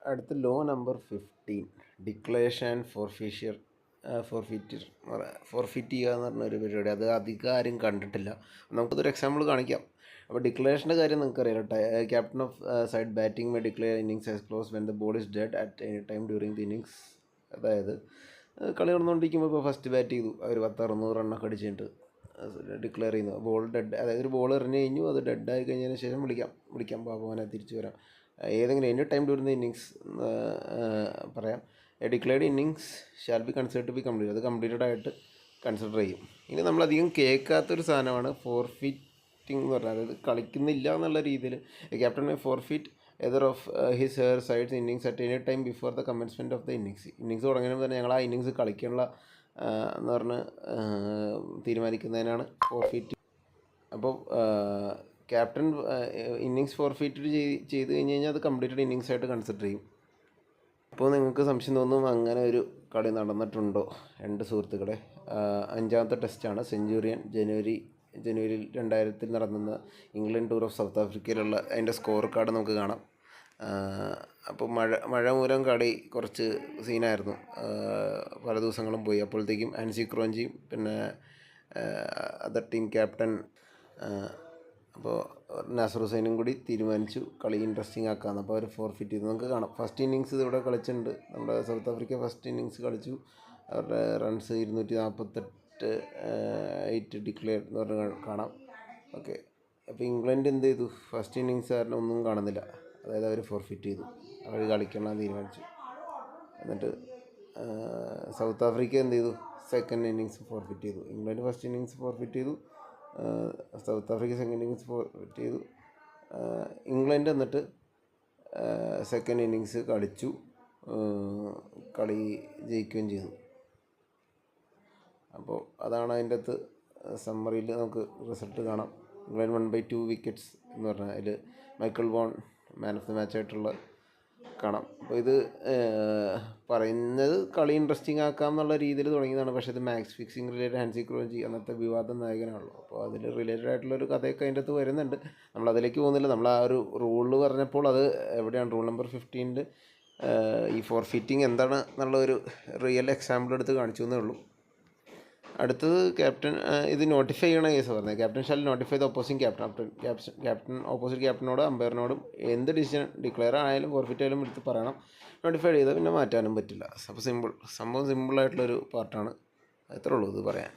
അടുത്ത law number 15, declaration and forfeit ചെയ്യുക എന്ന് പറഞ്ഞൊരു പരിപാടി. അത് അധികം ആരും കണ്ടിട്ടില്ല. നമുക്കതൊരു എക്സാമ്പിൾ കാണിക്കാം. അപ്പോൾ ഡിക്ലറേഷൻ്റെ കാര്യം നിങ്ങൾക്കറിയാലോ. Captain of side batting may declare innings as close when the ball is dead at any time during the innings. അതായത് കളി നടന്നുകൊണ്ടിരിക്കുമ്പോൾ ഇപ്പോൾ ഫസ്റ്റ് ബാറ്റ് ചെയ്തു, അവർ 10-60 റണ്ണൊക്കെ അടിച്ചിട്ട് ഡിക്ലെയർ ചെയ്യുന്നു. ബോൾ ഡെഡ്, അതായത് ഒരു ബോൾ എറിഞ്ഞ് കഴിഞ്ഞു, അത് ഡെഡായി കഴിഞ്ഞതിന് ശേഷം വിളിക്കാം പാപോനെ തിരിച്ചു വരാം. ഏതെങ്കിലും any time during the innings പറയാം. Declared innings shall be consider to be complete. അത് കംപ്ലീറ്റഡ് ആയിട്ട് കൺസിഡർ ചെയ്യും. ഇനി നമ്മളധികം കേൾക്കാത്തൊരു സാധനമാണ് ഫോർഫിറ്റിംഗ് എന്ന് പറഞ്ഞാൽ. അതായത് കളിക്കുന്നില്ല എന്നുള്ള രീതിയിൽ captain may forfeit Eder of his hair sides innings at any time before the commencement of the innings തുടങ്ങുന്നതിന് തന്നെ ഞങ്ങൾ ആ ഇന്നിങ്സ് കളിക്കാനുള്ള എന്ന് പറഞ്ഞ് തീരുമാനിക്കുന്നതിനാണ് ഫോർഫിറ്റ്. അപ്പോൾ ക്യാപ്റ്റൻ ഇന്നിങ്സ് ഫോർഫിറ്റ് ചെയ്ത് കഴിഞ്ഞ് കഴിഞ്ഞാൽ അത് കംപ്ലീറ്റഡ് ഇന്നിങ്സ് ആയിട്ട് കൺസിഡർ ചെയ്യും. അപ്പോൾ നിങ്ങൾക്ക് സംശയം തോന്നും, അങ്ങനെ ഒരു കളി നടന്നിട്ടുണ്ടോ? രണ്ട് സുഹൃത്തുക്കളെ, 5ാമത്തെ ടെസ്റ്റാണ് സെഞ്ചുറിയൻ. ജനുവരിയിൽ 2000 നടന്ന ഇംഗ്ലണ്ട് ടൂർ ഓഫ് സൗത്ത് ആഫ്രിക്കയിലുള്ള അതിൻ്റെ സ്കോർ കാർഡ് നമുക്ക് കാണാം. അപ്പോൾ മഴ മൂലം കളി കുറച്ച് സീനായിരുന്നു, പല ദിവസങ്ങളും പോയി. അപ്പോഴത്തേക്കും ആൻസി ക്രോഞ്ചിയും പിന്നെ അതർ ടീം ക്യാപ്റ്റൻ അപ്പോൾ നാസർ ഹുസൈനും കൂടി തീരുമാനിച്ചു കളി ഇൻട്രസ്റ്റിംഗ് ആക്കാമെന്ന്. അപ്പോൾ അവർ ഫോർഫിറ്റ് ചെയ്തു. നമുക്ക് കാണാം ഫസ്റ്റ് ഇന്നിങ്സ് ഇവിടെ കളിച്ചിട്ടുണ്ട്. നമ്മുടെ സൗത്ത് ആഫ്രിക്ക ഫസ്റ്റ് ഇന്നിങ്സ് കളിച്ചു. അവരുടെ റൺസ് 248 ഡിക്ലെയർ എന്ന് പറഞ്ഞ് കാണാം. ഓക്കെ, അപ്പോൾ ഇംഗ്ലണ്ട് എന്ത് ചെയ്തു? ഫസ്റ്റ് ഇന്നിങ്സ് കാരണം ഒന്നും കാണുന്നില്ല, അതായത് അവർ ഫോർഫിറ്റ് ചെയ്തു, അവർ കളിക്കണം തീരുമാനിച്ചു. എന്നിട്ട് സൗത്ത് ആഫ്രിക്ക എന്ത് ചെയ്തു? സെക്കൻഡ് ഇന്നിങ്സ് ഫോർഫിറ്റ് ചെയ്തു. ഇംഗ്ലണ്ട് ഫസ്റ്റ് ഇന്നിങ്സ് ഫോർഫിറ്റ് ചെയ്തു, south Africa second innings forfeit ചെയ്തു. ഇംഗ്ലണ്ട് എന്നിട്ട് സെക്കൻഡ് ഇന്നിങ്സ് കളിച്ചു, കളി ജയിക്കുകയും ചെയ്തു. അപ്പോൾ അതാണ് അതിൻ്റെ അകത്ത് സമ്മറിയിൽ നമുക്ക് റിസൾട്ട് കാണാം. ഇംഗ്ലണ്ട് 1/2 വിക്കറ്റ്സ് എന്ന് പറഞ്ഞാൽ അതിൽ Michael Vaughan man of the match ആയിട്ടുള്ള കാണാം. അപ്പോൾ ഇത് പറയുന്നത് കളി ഇൻട്രസ്റ്റിംഗ് ആക്കാം എന്നുള്ള രീതിയിൽ തുടങ്ങിയതാണ്. പക്ഷേ ഇത് മാച്ച് ഫിക്സിങ് റിലേറ്റഡ്, ആൻസി ക്രോഞ്ചി അന്നത്തെ വിവാദ നായകനാണല്ലോ. അപ്പോൾ അതിൽ റിലേറ്റഡ് ആയിട്ടുള്ളൊരു കഥയൊക്കെ അതിൻ്റെ അകത്ത് വരുന്നുണ്ട്. നമ്മളതിലേക്ക് പോകുന്നില്ല. നമ്മൾ ആ ഒരു റൂള് പറഞ്ഞപ്പോൾ അത് എവിടെയാണ് റൂൾ നമ്പർ 15 ഈ ഫോർഫിറ്റിംഗ് എന്താണ് എന്നുള്ള ഒരു റിയൽ എക്സാമ്പിൾ എടുത്ത് കാണിച്ചു എന്നേ ഉള്ളൂ. അടുത്തത് ക്യാപ്റ്റൻ ഇത് നോട്ടിഫൈ ചെയ്യണ കേസ് പറഞ്ഞത്. Captain shall notify the opposing captain opposite ക്യാപ്റ്റനോട് അമ്പയറിനോടും എന്ത് ഡിസിഷൻ ഡിക്ലെയർ ആയാലും ഫോർഫിറ്റ് ആയാലും എടുത്ത് പറയണം. നോട്ടിഫൈ ചെയ്താൽ പിന്നെ മാറ്റാനും പറ്റില്ല. അപ്പോൾ സംഭവം സിമ്പിളായിട്ടുള്ളൊരു പാർട്ടാണ്. അത്രേ ഉള്ളൂ ഇത് പറയാൻ.